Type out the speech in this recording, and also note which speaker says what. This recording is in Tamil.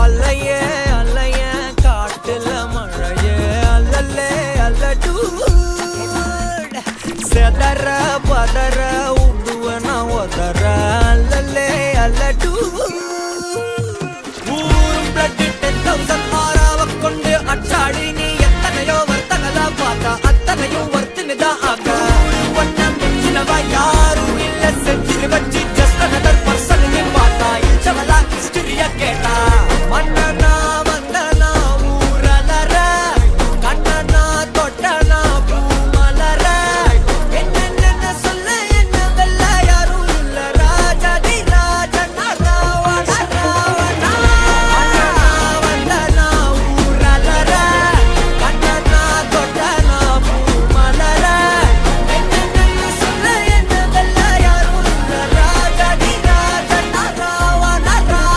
Speaker 1: அலையே அலைய காட்டுல மழையே அல்லல்லே அல்லடூ செதற பதற உடுவன ஒதற அல்லல்லே அல்லடூ ஊரும் பிளட் 10,000 ஆறாவ கொண்டு அச்சாடி நீ எத்தனையோ வர்த்தகதா பார்த்தா அத்தனையும் வர்த்தினுதான் ஆக ஒன்ன மிஞ்சினவா யாரும் இல்ல செஞ்சிரு வச்சு ஜஸ்ட் another person நீ பார்த்தா இச்சவலா ஹிஸ்டரிய கேட்டா மன்னன்